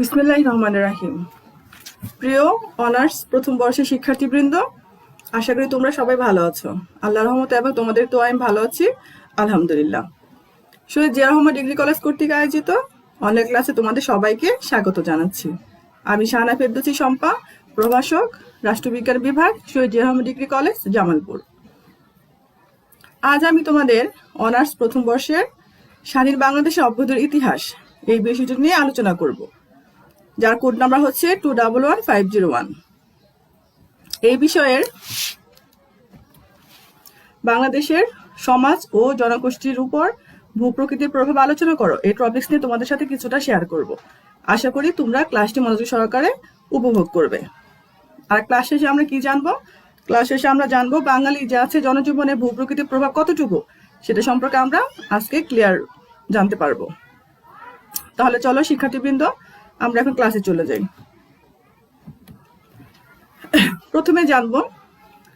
বিসমিল্লাহির রহমানির রহিম। প্রিয় অনার্স প্রথম বর্ষের শিক্ষার্থীবৃন্দ, আশা করি তোমরা সবাই ভালো আছো। আল্লাহর রহমতে এবং তোমাদের তো আমি ভালো আছি, আলহামদুলিল্লাহ। শহীদ জিয়া রহমান ডিগ্রি কলেজ কর্তৃক আয়োজিত অনলাইন ক্লাসে তোমাদের সবাইকে স্বাগত জানাচ্ছি। আমি শাহানা ফেরদৌসী শম্পা, প্রভাষক, রাষ্ট্রবিজ্ঞান বিভাগ, শহীদ জিয়া রহমান ডিগ্রি কলেজ, জামালপুর। আজ আমি তোমাদের অনার্স প্রথম বর্ষের স্বাধীন বাংলাদেশের অভ্যুদয়ের ইতিহাস এই বিষয়টি নিয়ে আলোচনা করব, যার কোড নাম্বার হচ্ছে 211501। এই বিষয়ের বাংলাদেশের সমাজ ও জনগোষ্ঠীর উপর ভূপ্রকৃতির প্রভাব আলোচনা করো, এই টপিকস নিয়ে তোমাদের সাথে কিছুটা শেয়ার করব। আশা করি তোমরা ক্লাসটি মনোযোগ সহকারে উপভোগ করবে। আর ক্লাস শেষে আমরা কি জানবো? ক্লাস শেষে আমরা জানবো বাঙালি যে আছে জনজীবনে ভূপ্রকৃতির প্রভাব কতটুকু, সেটা সম্পর্কে আমরা আজকে ক্লিয়ার জানতে পারবো। তাহলে চলো শিক্ষার্থীবৃন্দ, আমরা এখন ক্লাসে চলে যাই। প্রথমে জানবো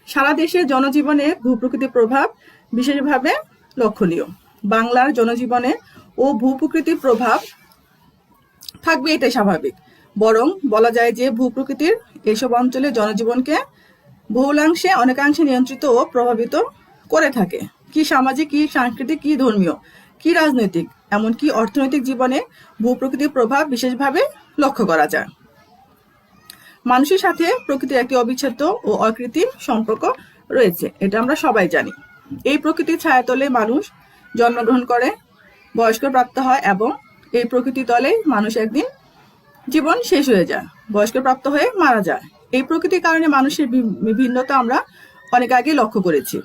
সারা দেশের জনজীবনে ভূপ্রকৃতির প্রভাব বিশেষভাবে লক্ষণীয়। বাংলার জনজীবনে ও ভূপ্রকৃতির প্রভাব থাকবে, এটাই স্বাভাবিক। বরং বলা যায় যে ভূপ্রকৃতির এইসব অঞ্চলে জনজীবনকে বহুলাংশে অনেকাংশে নিয়ন্ত্রিত ও প্রভাবিত করে থাকে। কি সামাজিক, কি সাংস্কৃতিক, কি ধর্মীয়, কি রাজনৈতিক, এমনকি অর্থনৈতিক জীবনে ভূপ্রকৃতির প্রভাব বিশেষভাবে লক্ষ্য করা যায়। মানুষের সাথে প্রকৃতির একটি অবিচ্ছেদ্য ও অকৃত্রিম সম্পর্ক রয়েছে, এটা আমরা সবাই জানি। এই প্রকৃতির ছায়াতলে মানুষ জন্মগ্রহণ করে, বয়স্ক প্রাপ্ত হয় এবং এই প্রকৃতির তলে মানুষ একদিন জীবন শেষ হয়ে যায়, বয়স্ক প্রাপ্ত হয়ে মারা যায়। এই প্রকৃতির কারণে মানুষের ভিন্নতা আমরা অনেক আগে লক্ষ্য করেছি,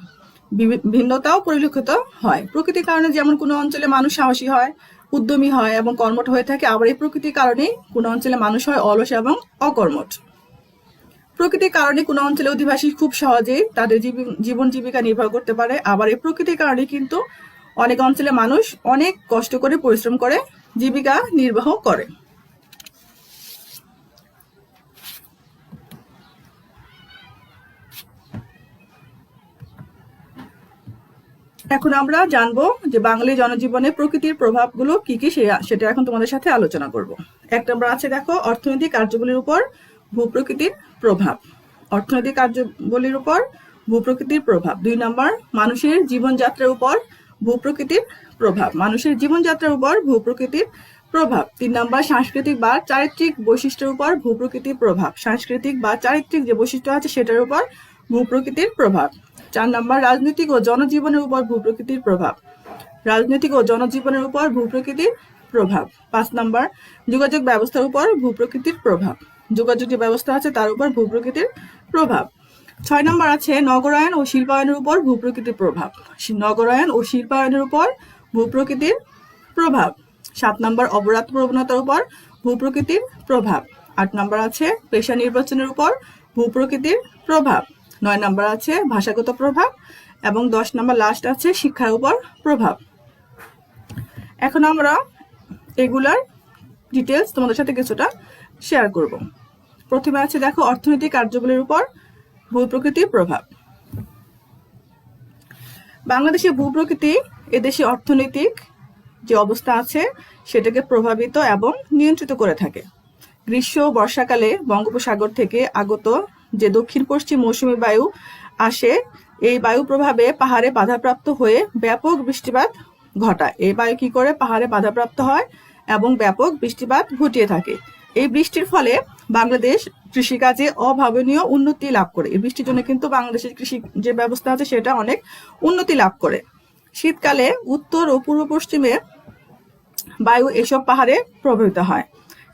ভিন্নতাও পরিলক্ষিত হয়। প্রকৃতির কারণে যেমন কোনো অঞ্চলে মানুষ সাহসী হয়, উদ্যমী হয় এবং কর্মঠ হয়ে থাকে, আবার এই প্রকৃতির কারণে কোনো অঞ্চলে মানুষ হয় অলস এবং অকর্মঠ। প্রকৃতির কারণে কোনো অঞ্চলে অধিবাসী খুব সহজেই তাদের জীবন জীবিকা নির্বাহ করতে পারে, আবার এই প্রকৃতির কারণে কিন্তু অনেক অঞ্চলে মানুষ অনেক কষ্ট করে পরিশ্রম করে জীবিকা নির্বাহ করে। এখন আমরা জানবো যে বাঙালি জনজীবনে প্রকৃতির প্রভাবগুলো কি কি, সেটা এখন তোমাদের সাথে আলোচনা করব। এক নম্বর আছে, দেখো, অর্থনৈতিক কার্যবলীর উপর ভূপ্রকৃতির প্রভাব। অর্থনৈতিক কার্যবলীর উপর ভূপ্রকৃতির প্রভাব। 2 নম্বর, মানুষের জীবনযাত্রার উপর ভূপ্রকৃতির প্রভাব। মানুষের জীবনযাত্রার উপর ভূপ্রকৃতির প্রভাব। 3 নম্বর, সাংস্কৃতিক বা চারিত্রিক বৈশিষ্ট্যের উপর ভূপ্রকৃতির প্রভাব। সাংস্কৃতিক বা চারিত্রিক যে বৈশিষ্ট্য আছে সেটার উপর ভূপ্রকৃতির প্রভাব। 4 নম্বর, রাজনৈতিক ও জনজীবনের উপর ভূপ্রকৃতির প্রভাব। রাজনৈতিক ও জনজীবনের উপর ভূপ্রকৃতির প্রভাব। 5 নম্বর, যোগাযোগ ব্যবস্থার উপর ভূপ্রকৃতির প্রভাব। যোগাযোগ যে ব্যবস্থা আছে তার উপর ভূপ্রকৃতির প্রভাব। 6 নম্বর আছে, নগরায়ন ও শিল্পায়নের উপর ভূপ্রকৃতির প্রভাব। নগরায়ন ও শিল্পায়নের উপর ভূপ্রকৃতির প্রভাব। 7 নম্বর, অপরাধ প্রবণতার উপর ভূপ্রকৃতির প্রভাব। 8 নম্বর আছে, পেশা নির্বাচনের উপর ভূপ্রকৃতির প্রভাব। 9 নম্বর আছে, ভাষাগত প্রভাব। এবং 10 নম্বর লাস্ট আছে, শিক্ষার উপর প্রভাব। এখন আমরা এগুলার ডিটেলস তোমাদের সাথে কিছুটা শেয়ার করব। প্রথমে আছে, দেখো, অর্থনৈতিক কার্যবলীর উপর ভূপ্রকৃতির প্রভাব। বাংলাদেশের ভূপ্রকৃতি এদেশে অর্থনৈতিক যে অবস্থা আছে সেটাকে প্রভাবিত এবং নিয়ন্ত্রিত করে থাকে। গ্রীষ্ম বর্ষাকালে বঙ্গোপসাগর থেকে আগত যে দক্ষিণ পশ্চিম মৌসুমী বায়ু আসে, এই বায়ু প্রভাবে পাহাড়ে বাধাপ্রাপ্ত হয়ে ব্যাপক বৃষ্টিপাত ঘটায়। এই বায়ু কি করে? পাহাড়ে বাধাপ্রাপ্ত হয় এবং ব্যাপক বৃষ্টিপাত ঘটিয়ে থাকে। এই বৃষ্টির ফলে বাংলাদেশ কৃষিকাজে অভাবনীয় উন্নতি লাভ করে। এই বৃষ্টির জন্য কিন্তু বাংলাদেশের কৃষি যে ব্যবস্থা আছে সেটা অনেক উন্নতি লাভ করে। শীতকালে উত্তর ও পূর্ব পশ্চিমে বায়ু এসব পাহাড়ে প্রবাহিত হয়।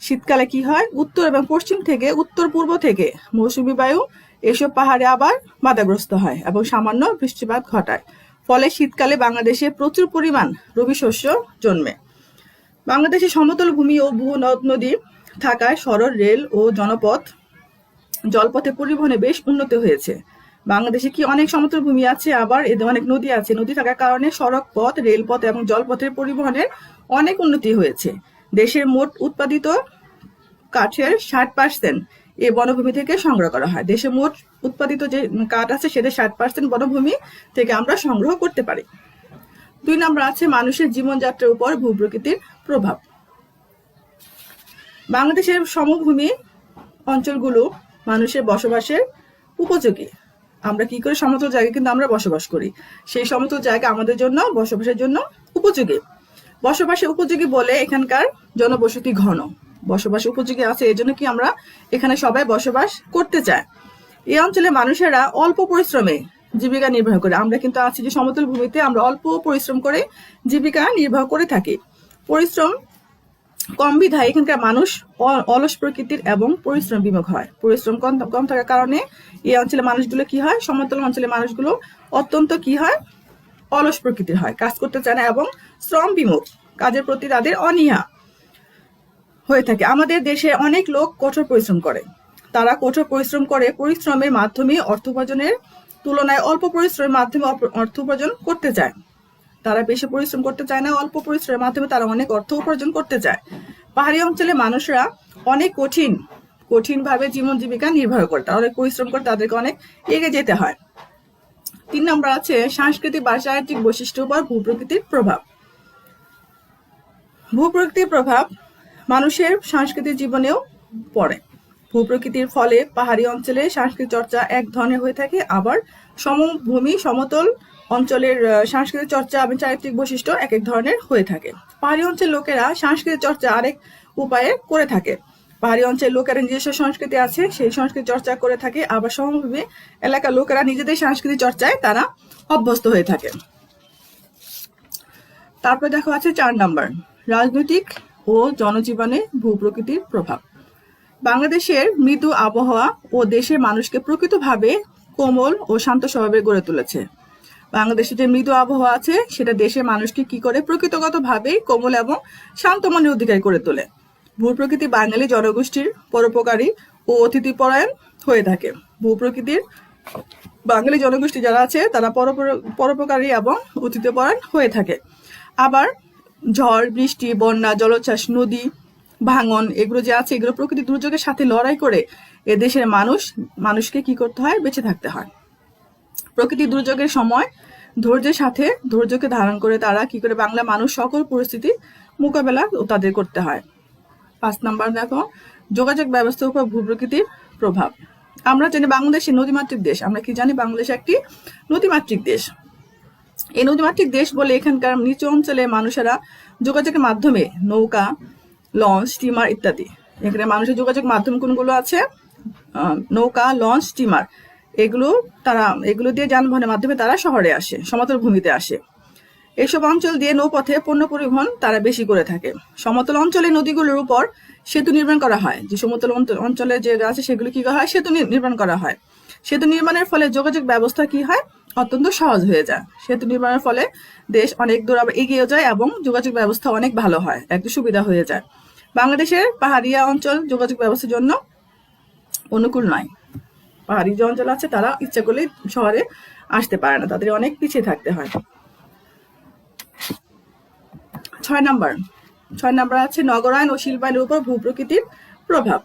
শীতকালে কি হয়? উত্তর এবং পশ্চিম থেকে, উত্তর পূর্ব থেকে মৌসুমী বায়ু এসব পাহাড়ে আবার বাধাগ্রস্ত হয় এবং সামান্য বৃষ্টিপাত ঘটায়। ফলে শীতকালে বাংলাদেশে প্রচুর পরিমাণ রবি শস্য জন্মে। বাংলাদেশে সমতল ভূমি ও বহু নদ নদী থাকায় সড়ক, রেল ও জলপথে পরিবহনে বেশ উন্নতি হয়েছে। বাংলাদেশে কি অনেক সমতল ভূমি আছে, আবার এদের অনেক নদী আছে। নদী থাকার কারণে সড়ক পথ, রেলপথ এবং জলপথের পরিবহনের অনেক উন্নতি হয়েছে। দেশের মোট উৎপাদিত কাঠের 60% এই বনভূমি থেকে সংগ্রহ করা হয়। দেশে মোট উৎপাদিত যে কাঠ আছে সেটা 60% বনভূমি থেকে আমরা সংগ্রহ করতে পারি। 2 নম্বর আছে, মানুষের জীবনযাত্রার উপর ভূপ্রকৃতির প্রভাব। বাংলাদেশের সমভূমি অঞ্চলগুলো মানুষের বসবাসের উপযোগী। আমরা কি করে সমতল জায়গায় কিন্তু আমরা বসবাস করি, সেই সমতল জায়গা আমাদের জন্য বসবাসের জন্য উপযোগী। বসবাসের উপযোগী বলে এখানকার জনবসতি ঘন, বসবাস উপযোগী আছে, এই জন্য কি আমরা এখানে সবাই বসবাস করতে চাই। এই অঞ্চলে মানুষেরা অল্প পরিশ্রমে জীবিকা নির্বাহ করে। আমরা কিন্তু আছি যে সমতল ভূমিতে আমরা অল্প পরিশ্রম করে জীবিকা নির্বাহ করে থাকি। পরিশ্রম কম বিধায় এখানকার মানুষ অলস প্রকৃতির এবং পরিশ্রম বিমুখ হয়। পরিশ্রম কম থাকার কারণে এই অঞ্চলের মানুষগুলো কি হয়, সমতল অঞ্চলের মানুষগুলো অত্যন্ত কি হয়, অলস প্রকৃতির হয়, কাজ করতে চায় না এবং শ্রম বিমুখ, কাজের প্রতি তাদের অনীহা হয়ে থাকে। আমাদের দেশে অনেক লোক কঠোর পরিশ্রম করে, তারা কঠোর পরিশ্রম করে পরিশ্রমের মাধ্যমে অর্থ উপার্জনের তুলনায় অল্প পরিশ্রমের মাধ্যমে অর্থ উপার্জন করতে চায়। তারা বেশি পরিশ্রম করতে চায় না, অল্প পরিশ্রমের মাধ্যমে তারা অনেক অর্থ উপার্জন করতে চায়। পাহাড়ি অঞ্চলে মানুষরা অনেক কঠিনভাবে জীবন জীবিকা নির্বাহ করে, তারা অনেক পরিশ্রম করে, তাদেরকে অনেক এগিয়ে যেতে হয়। 3 নম্বর আছে সাংস্কৃতিক বা চারিত্রিক বৈশিষ্ট্য উপর ভূপ্রকৃতির প্রভাব। ভূপ্রকৃতির প্রভাব মানুষের সাংস্কৃতিক জীবনেও পড়ে। ভূপ্রকৃতির ফলে পাহাড়ি অঞ্চলে সাংস্কৃতিক চর্চা এক ধরনের হয়ে থাকে, আবার সমভূমি সমতল অঞ্চলের সাংস্কৃতিক চর্চা এবং চারিত্রিক বৈশিষ্ট্য এক এক ধরনের হয়ে থাকে। পাহাড়ি অঞ্চলের লোকেরা সাংস্কৃতিক চর্চা আরেক উপায়ে করে থাকে। পাহাড়ি অঞ্চলের লোকেরা নিজস্ব সংস্কৃতি আছে, সেই সংস্কৃতি চর্চা করে থাকে, আবার সমভূমি এলাকার লোকেরা নিজেদের সাংস্কৃতিক চর্চায় তারা অভ্যস্ত হয়ে থাকে। তারপরে দেখো আছে 4 নম্বর রাজনৈতিক ও জনজীবনে ভূপ্রকৃতির প্রভাব। বাংলাদেশের মৃদু আবহাওয়া ও দেশের মানুষকে প্রকৃতভাবে কোমল ও শান্ত স্বভাবে গড়ে তুলেছে। বাংলাদেশের যে মৃদু আবহাওয়া আছে সেটা দেশের মানুষকে কি করে প্রকৃতিগতভাবে কোমল এবং শান্ত মনের অধিকারী করে তোলে। ভূপ্রকৃতি বাঙালি জনগোষ্ঠীর পরোপকারী ও অতিথিপরায়ণ হয়ে থাকে। ভূপ্রকৃতির বাঙালি জনগোষ্ঠী যারা আছে তারা পরোপকারী এবং অতিথিপরায়ণ হয়ে থাকে। আবার ঝড় বৃষ্টি বন্যা জলোচ্ছ্বাস নদী ভাঙন এগুলো যে আছে এগুলো প্রকৃতি দুর্যোগের সাথে লড়াই করে এদেশের মানুষকে কি করতে হয়, বেঁচে থাকতে হয়। প্রকৃতি দুর্যোগের সময় ধৈর্যের সাথে ধৈর্যকে ধারণ করে তারা কি করে বাংলা মানুষ সকল পরিস্থিতি মোকাবেলা তাদের করতে হয়। 5 নম্বর দেখো যোগাযোগ ব্যবস্থার উপর ভূপ্রকৃতির প্রভাব। আমরা জানি বাংলাদেশ নদীমাতৃক দেশ। আমরা কি জানি বাংলাদেশ একটি নদীমাতৃক দেশ। এই নদীমাতৃক দেশ বলে এখানকার নিচু অঞ্চলে মানুষেরা যোগাযোগের মাধ্যমে নৌকা লঞ্চ স্টিমার ইত্যাদি, এখানে মানুষের যোগাযোগ মাধ্যম কোনগুলো আছে, নৌকা লঞ্চ স্টিমার, এগুলো দিয়ে যানবাহনের মাধ্যমে তারা শহরে আসে, সমতল ভূমিতে আসে। এইসব অঞ্চল দিয়ে নৌপথে পণ্য পরিবহন তারা বেশি করে থাকে। সমতল অঞ্চলে নদীগুলোর উপর সেতু নির্মাণ করা হয়। যে সমতল অঞ্চলে যে আছে সেগুলো কি করা হয়, সেতু নির্মাণ করা হয়। সেতু নির্মাণের ফলে যোগাযোগ ব্যবস্থা কি হয়, অত্যন্ত সহজ হয়ে যায়। সেতু নির্মাণের ফলে দেশ অনেক দূর এগিয়ে যায় এবং যোগাযোগ ব্যবস্থা অনেক ভালো হয়, একটু সুবিধা হয়ে যায়। বাংলাদেশের পাহাড়িয়া অঞ্চল যোগাযোগ ব্যবস্থার জন্য অনুকূল নয়। পাহাড়ি যে অঞ্চল আছে তারা ইচ্ছা করলে শহরে আসতে পারে না, তাদের অনেক পিছিয়ে থাকতে হয়। 6 নম্বর আছে নগরায়ন ও শিল্পায়নের উপর ভূপ্রকৃতির প্রভাব।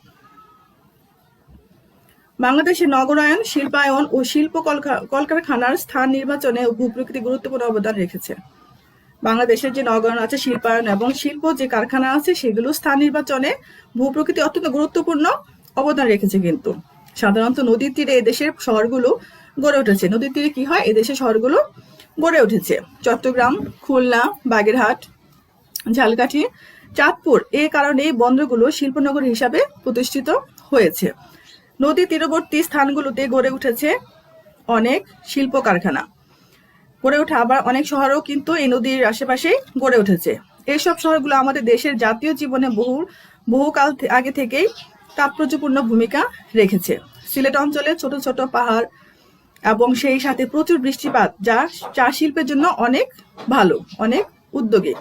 বাংলাদেশের নগরায়ন শিল্পায়ন ও শিল্প কলকারখানার স্থান নির্বাচনে ভূপ্রকৃতি গুরুত্বপূর্ণ অবদান রেখেছে। বাংলাদেশের যে নগরায়ন আছে শিল্পায়ন এবং শিল্প যে কারখানা আছে সেগুলো স্থান নির্বাচনে ভূপ্রকৃতি অত্যন্ত গুরুত্বপূর্ণ অবদান রেখেছে। কিন্তু সাধারণত নদীর তীরে এদেশের শহরগুলো গড়ে উঠেছে। নদীর তীরে কি হয়, এদেশের শহরগুলো গড়ে উঠেছে। চট্টগ্রাম খুলনা বাগেরহাট ঝালকাঠি চাঁদপুর এই কারণে এই বন্দরগুলো শিল্পনগর হিসাবে প্রতিষ্ঠিত হয়েছে। নদী তীরবর্তী স্থানগুলোতে গড়ে উঠেছে অনেক শিল্প কারখানা, গড়ে ওঠে আবার অনেক শহরও কিন্তু এই নদীর আশেপাশেই গড়ে উঠেছে। এইসব শহরগুলো আমাদের দেশের জাতীয় জীবনে বহুকাল আগে থেকেই তাৎপর্যপূর্ণ ভূমিকা রেখেছে। সিলেট অঞ্চলে ছোট ছোট পাহাড় এবং সেই সাথে প্রচুর বৃষ্টিপাত যা চা শিল্পের জন্য অনেক ভালো, অনেক উদ্যোগী।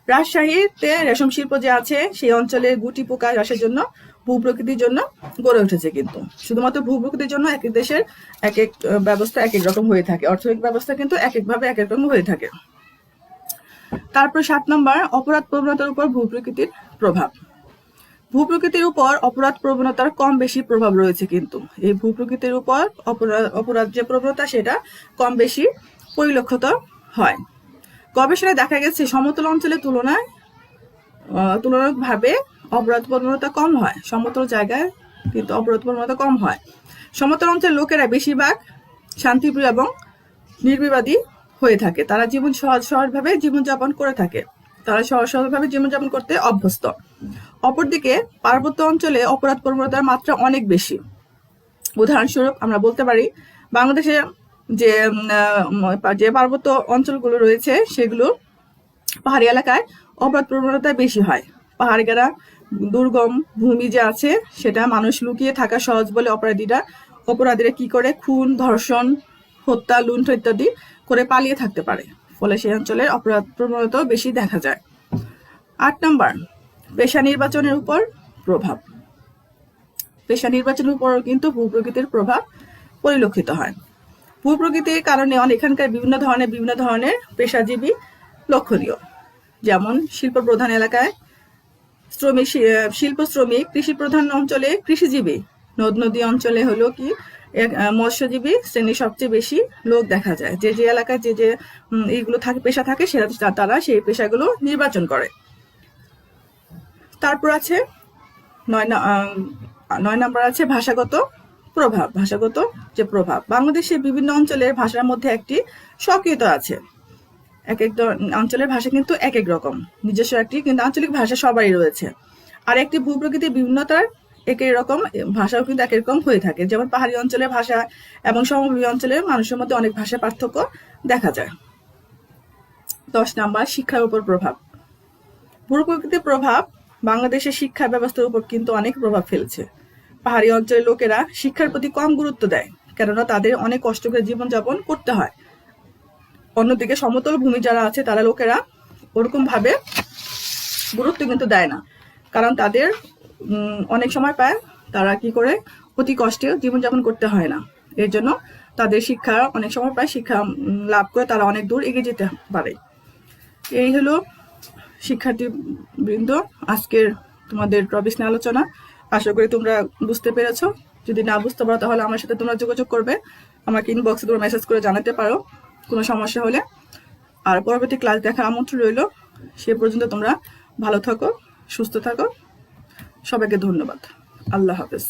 রাজশাহীতে রেশম শিল্প যে আছে সেই অঞ্চলে গুটি পোকা চাষের জন্য ভূপ্রকৃতির জন্য গড়ে উঠেছে। কিন্তু শুধুমাত্র ভূপ্রকৃতির জন্য এক এক দেশের এক এক ব্যবস্থা এক এক রকম হয়ে থাকে, অর্থনৈতিক ব্যবস্থা কিন্তু এক একভাবে এক এক রকম হয়ে থাকে। তারপর 7 নম্বর অপরাধ প্রবণতার উপর ভূপ্রকৃতির প্রভাব। ভূপ্রকৃতির উপর অপরাধ প্রবণতার কম বেশি প্রভাব রয়েছে। কিন্তু এই ভূপ্রকৃতির উপর অপরাধ যে প্রবণতা সেটা কম বেশি পরিলক্ষিত হয়। গবেষণায় দেখা গেছে সমতল অঞ্চলের তুলনাভাবে অপরাধ প্রবণতা কম হয়, সমতল জায়গায় কিন্তু অপরাধ প্রবণতা কম হয়। সমতল অঞ্চলের লোকেরা বেশিরভাগ শান্তিপ্রিয় এবং নির্বিবাদী হয়ে থাকে। তারা সহজভাবে জীবনযাপন করে থাকে, তারা সহজভাবে জীবনযাপন করতে অভ্যস্ত। অপরদিকে পার্বত্য অঞ্চলে অপরাধ প্রবণতার মাত্রা অনেক বেশি। উদাহরণস্বরূপ আমরা বলতে পারি বাংলাদেশে যে পার্বত্য অঞ্চলগুলো রয়েছে সেগুলো পাহাড়ি এলাকায় অপরাধ প্রবণতা বেশি হয়। পাহাড়িরা দুর্গম ভূমি যে আছে সেটা মানুষ লুকিয়ে থাকা সহজ বলে অপরাধীরা কি করে খুন, ধর্ষণ, হত্যা, লুণ্ঠন ইত্যাদি করে পালিয়ে থাকতে পারে। ফলে সেই অঞ্চলের অপরাধ প্রবণতাও বেশি দেখা যায়। 8 নম্বর, পেশা নির্বাচনের উপর প্রভাব। পেশা নির্বাচনের উপর কিন্তু ভূপ্রকৃতির প্রভাব পরিলক্ষিত হয়। ভূপ্রকৃতির কারণে এখানকার বিভিন্ন ধরনের পেশাজীবী লক্ষণীয়। যেমন শিল্প প্রধান এলাকায় শিল্প শ্রমিক, কৃষি প্রধান অঞ্চলে কৃষিজীবী, নদ নদী অঞ্চলে হলো কি মৎস্যজীবী শ্রেণী সবচেয়ে বেশি লোক দেখা যায়। যে এলাকায় যে এইগুলো পেশা থাকে তারা সেই পেশাগুলো নির্বাচন করে। তারপর আছে 9 নম্বর আছে ভাষাগত প্রভাব। ভাষাগত যে প্রভাব, বাংলাদেশের বিভিন্ন অঞ্চলের ভাষার মধ্যে একটি স্বকীয়তা আছে। এক অঞ্চলের ভাষা কিন্তু এক এক রকম, নিজস্ব একটি কিন্তু আঞ্চলিক ভাষা সবারই রয়েছে। আর একটি ভূপ্রকৃতির বিভিন্নতার একই রকম ভাষাও কিন্তু এক রকম হয়ে থাকে। যেমন পাহাড়ি অঞ্চলের ভাষা এবং সমভূমি অঞ্চলের মানুষের মধ্যে অনেক ভাষা পার্থক্য দেখা যায়। 10 নম্বর, শিক্ষার উপর প্রভাব। ভূপ্রকৃতির প্রভাব বাংলাদেশের শিক্ষা ব্যবস্থার উপর কিন্তু অনেক প্রভাব ফেলছে। পাহাড়ি অঞ্চলের লোকেরা শিক্ষার প্রতি কম গুরুত্ব দেয়, কেননা তাদের অনেক কষ্ট করে জীবনযাপন করতে হয়। অন্যদিকে সমতল ভূমি যারা আছে তারা লোকেরা ওরকম ভাবে গুরুত্ব কিন্তু দেয় না, কারণ তাদের অনেক সময় পায় তারা কি করে অতি কষ্টে জীবনযাপন করতে হয় না। এর জন্য তাদের শিক্ষা অনেক সময় পায়, শিক্ষা লাভ করে তারা অনেক দূর এগিয়ে যেতে পারে। এই হলো শিক্ষার্থী বৃন্দ আজকের তোমাদের টপিক নিয়ে আলোচনা। আশা করি তোমরা বুঝতে পেরেছো। যদি না বুঝতে পারো তাহলে আমার সাথে তোমরা যোগাযোগ করবে, আমাকে ইনবক্সে তোমরা মেসেজ করে জানাতে পারো কোনো সমস্যা হলে। আর পরবর্তী ক্লাস দেখার আমন্ত্রণ রইল। সে পর্যন্ত তোমরা ভালো থাকো, সুস্থ থাকো। সবাইকে ধন্যবাদ। আল্লাহ হাফেজ।